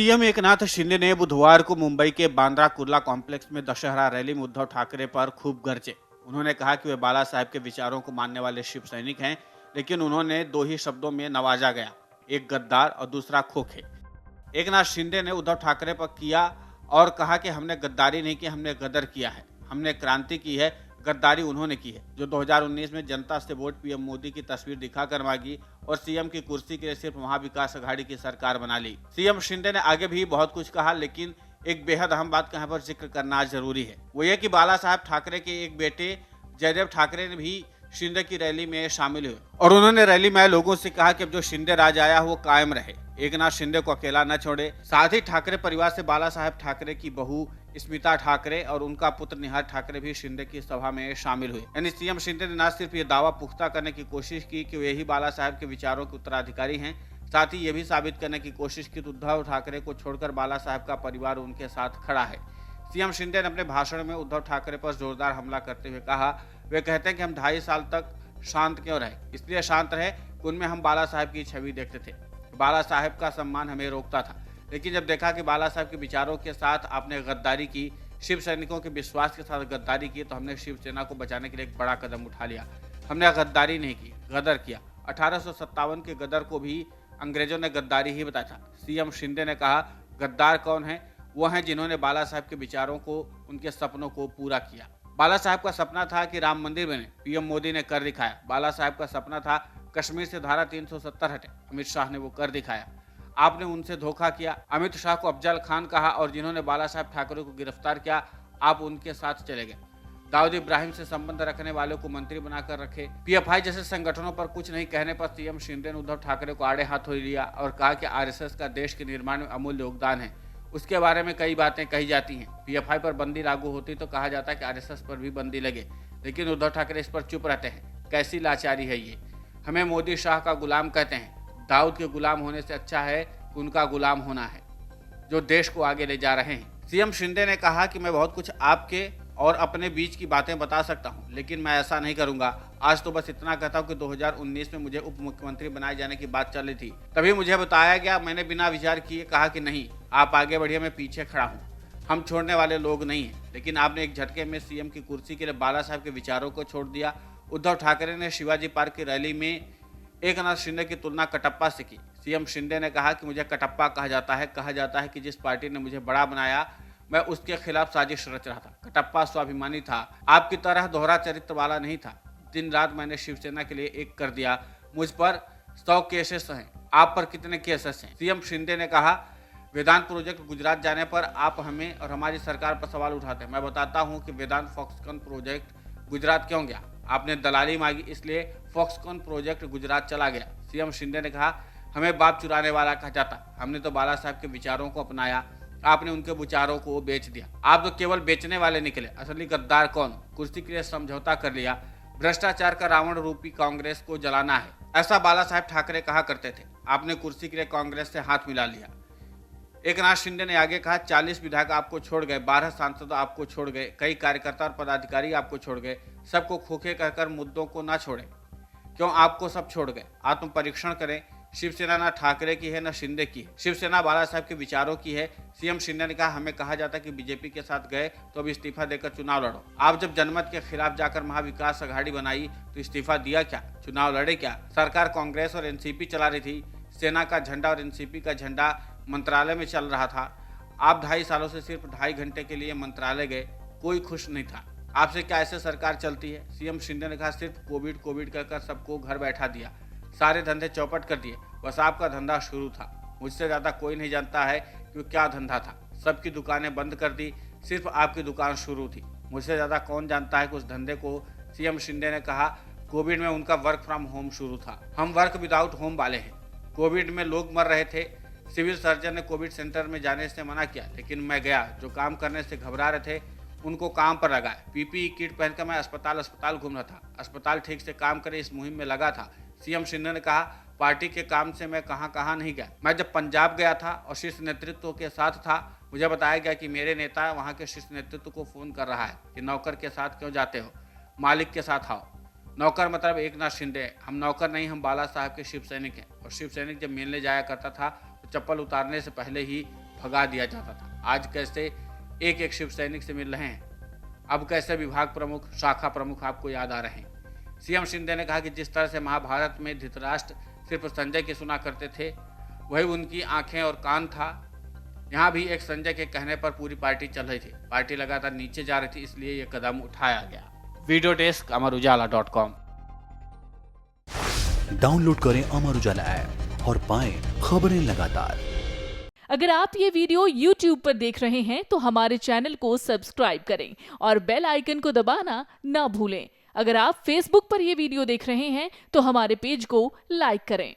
CM Eknath Shinde ने बुधवार को मुंबई के बांद्रा कुर्ला कॉम्प्लेक्स में दशहरा रैली में उद्धव ठाकरे पर खूब गरजे। उन्होंने कहा कि वे बाला साहब के विचारों को मानने वाले शिव सैनिक हैं, लेकिन उन्होंने दो ही शब्दों में नवाजा गया, एक गद्दार और दूसरा खोखे। एकनाथ शिंदे ने उद्धव ठाकरे पर किया और कहा कि हमने गद्दारी नहीं की, हमने गदर किया है, हमने क्रांति की है, गद्दारी उन्होंने की है जो 2019 में जनता से वोट पीएम मोदी की तस्वीर दिखाकर मांगी और सीएम की कुर्सी के लिए सिर्फ महाविकास अघाड़ी की सरकार बना ली। सीएम शिंदे ने आगे भी बहुत कुछ कहा, लेकिन एक बेहद अहम बात का यहाँ पर जिक्र करना जरूरी है, वो ये कि बाला साहब ठाकरे के एक बेटे जयदेव ठाकरे ने भी शिंदे की रैली में शामिल हुए और उन्होंने रैली में लोगों से कहा कि अब जो शिंदे राज आया वो कायम रहे, एकनाथ शिंदे को अकेला न छोड़े। साथ ही ठाकरे परिवार से बाला साहब ठाकरे की बहू स्मिता ठाकरे और उनका पुत्र निहार ठाकरे भी शिंदे की सभा में शामिल हुए। यानी सीएम शिंदे ने न सिर्फ ये दावा पुख्ता करने की कोशिश की कि वे ही बाला साहब के विचारों के उत्तराधिकारी हैं, साथ ही ये भी साबित करने की कोशिश की कि उद्धव ठाकरे को छोड़कर बाला साहब का परिवार उनके साथ खड़ा है। सीएम शिंदे ने अपने भाषण में उद्धव ठाकरे पर जोरदार हमला करते हुए कहा, वे कहते हैं कि हम 2.5 साल तक शांत क्यों रहे, इसलिए शांत रहे कि उनमें हम बाला साहब की छवि देखते थे। बाला साहब का सम्मान हमें रोकता था, लेकिन जब देखा कि बाला साहब के विचारों के साथ आपने गद्दारी की, शिव सैनिकों के विश्वास के साथ गद्दारी की, तो हमने शिवसेना को बचाने के लिए एक बड़ा कदम उठा लिया। हमने गद्दारी नहीं की, गदर किया। 1857 के गदर को भी अंग्रेजों ने गद्दारी ही बताया था। सीएम शिंदे ने कहा, गद्दार कौन है? वो हैं जिन्होंने बाला साहब के विचारों को, उनके सपनों को पूरा किया। बाला साहब का सपना था कि राम मंदिर बने, पीएम मोदी ने कर दिखाया। बाला साहब का सपना था कश्मीर से धारा 370 हटे, अमित शाह ने वो कर दिखाया। आपने उनसे धोखा किया, अमित शाह को अफजल खान कहा और जिन्होंने बाला साहब ठाकरे को गिरफ्तार किया, आप उनके साथ चले गए। दाऊद इब्राहिम से संबंध रखने वालों को मंत्री बनाकर रखे। पीएफआई जैसे संगठनों पर कुछ नहीं कहने पर सीएम शिंदे ने उद्धव ठाकरे को आड़े हाथों लिया और कहा कि आरएसएस का देश के निर्माण में अमूल्य योगदान है। उसके बारे में कई बातें कही जाती हैं। पीएफआई पर बंदी लागू होती तो कहा जाता है कि आरएसएस पर भी बंदी लगे, लेकिन उद्धव ठाकरे इस पर चुप रहते हैं। कैसी लाचारी है ये। हमें मोदी शाह का गुलाम कहते हैं। दाऊद के गुलाम होने से अच्छा है कि उनका गुलाम होना है, जो देश को आगे ले जा रहे हैं। सीएम शिंदे ने कहा कि मैं बहुत कुछ आपके और अपने बीच की बातें बता सकता हूं, लेकिन मैं ऐसा नहीं करूंगा। आज तो बस इतना कहता हूं कि 2019 में मुझे उप मुख्यमंत्री बनाए जाने की बात चल रही थी, तभी मुझे बताया गया, मैंने बिना विचार किए कहा कि नहीं, आप आगे बढ़िए, मैं पीछे खड़ा हूँ। हम छोड़ने वाले लोग नहीं हैं। लेकिन आपने एक झटके में सीएम की कुर्सी के लिए बाला साहब के विचारों को छोड़ दिया। उद्धव ठाकरे ने शिवाजी पार्क की रैली में एकनाथ शिंदे की तुलना कटप्पा से की। सीएम शिंदे ने कहा कि मुझे कटप्पा कहा जाता है कि जिस पार्टी ने मुझे बड़ा बनाया, मैं उसके खिलाफ साजिश रच रहा था। कटप्पा स्वाभिमानी था, आपकी तरह दोहरा चरित्र वाला नहीं था। दिन रात मैंने शिवसेना के लिए एक कर दिया। मुझ पर 100 केसेस हैं, आप पर कितने केसेस हैं? सीएम शिंदे ने कहा, वेदांत प्रोजेक्ट गुजरात जाने पर आप हमें और हमारी सरकार पर सवाल उठाते हैं। मैं बताता हूं कि वेदांत फॉक्सकॉन प्रोजेक्ट गुजरात क्यों गया। आपने दलाली मांगी, इसलिए फॉक्सकॉन प्रोजेक्ट गुजरात चला गया। सीएम शिंदे ने कहा, हमें बाप चुराने वाला कहा जाता, हमने तो बाला साहब के विचारों को अपनाया, आपने उनके विचारों को बेच दिया। आप तो केवल बेचने वाले निकले, असली गद्दार कौन? कुर्सी के लिए समझौता कर लिया। भ्रष्टाचार का रावण रूपी कांग्रेस को जलाना है, ऐसा बाला साहब ठाकरे कहा करते थे। आपने कुर्सी के लिए कांग्रेस से हाथ मिला लिया। एकनाथ शिंदे ने आगे कहा, 40 विधायक आपको छोड़ गए, 12 सांसद आपको छोड़ गए, कई कार्यकर्ता और पदाधिकारी आपको छोड़ गए। सबको खोखे कहकर मुद्दों को ना छोड़े। क्यों आपको सब छोड़ गए? आत्म परीक्षण करें। शिवसेना ना ठाकरे की है ना शिंदे की है, शिवसेना बाला साहब के विचारों की है। सीएम शिंदे ने कहा, हमें कहा जाता कि बीजेपी के साथ गए तो अब इस्तीफा देकर चुनाव लड़ो। आप जब जनमत के खिलाफ जाकर महाविकास अघाड़ी बनाई तो इस्तीफा दिया क्या? चुनाव लड़े क्या? सरकार कांग्रेस और एनसीपी चला रही थी। सेना का झंडा और एनसीपी का झंडा मंत्रालय में चल रहा था। आप 2.5 सालों से सिर्फ 2.5 घंटे के लिए मंत्रालय गए, कोई खुश नहीं था। आपसे क्या ऐसे सरकार चलती है? सीएम शिंदे ने कहा, सिर्फ कोविड कोविड कहकर सबको घर बैठा दिया, सारे धंधे चौपट कर दिए। बस आपका धंधा शुरू था, मुझसे ज़्यादा कोई नहीं जानता है कि क्या धंधा था। सबकी दुकानें बंद कर दी, सिर्फ आपकी दुकान शुरू थी। मुझसे ज़्यादा कौन जानता है कि उस धंधे को? सीएम शिंदे ने कहा, कोविड में उनका वर्क फ्रॉम होम शुरू था, हम वर्क विदाउट होम वाले हैं। कोविड में लोग मर रहे थे, सिविल सर्जन ने कोविड सेंटर में जाने से मना किया, लेकिन मैं गया। जो काम करने से घबरा रहे थे उनको काम पर लगाए। पीपीई किट पहनकर मैं अस्पताल घूम रहा था। अस्पताल ठीक से काम करे, इस मुहिम में लगा था। सीएम शिंदे ने कहा, पार्टी के काम से मैं कहां नहीं गया। मैं जब पंजाब गया था और शीर्ष नेतृत्व के साथ था, मुझे बताया गया कि मेरे नेता वहां के शीर्ष नेतृत्व को फोन कर रहा है कि नौकर के साथ क्यों जाते हो, मालिक के साथ आओ। नौकर मतलब एकनाथ शिंदे। हम नौकर नहीं, हम बाला साहब के शिव सैनिक हैं। और शिव सैनिक जब मिलने जाया करता था तो चप्पल उतारने से पहले ही भगा दिया जाता था। आज कैसे एक एक शिव सैनिक से मिल रहे हैं, अब कैसे विभाग प्रमुख, शाखा प्रमुख आपको याद आ रहे हैं। सीएम शिंदे ने कहा कि जिस तरह से महाभारत में धृतराष्ट्र सिर्फ संजय की सुना करते थे, वही उनकी आंखें और कान था। यहाँ भी एक संजय के कहने पर पूरी पार्टी चल रही थी। पार्टी लगातार नीचे जा रही थी, इसलिए यह कदम उठाया गया। Video desk amarujala.com। डाउनलोड करें अमर उजाला ऐप और पाएं खबरें लगातार। अगर आप ये वीडियो YouTube पर देख रहे हैं तो हमारे चैनल को सब्सक्राइब करें और बेल आइकन को दबाना ना भूलें। अगर आप Facebook पर ये वीडियो देख रहे हैं तो हमारे पेज को लाइक करें।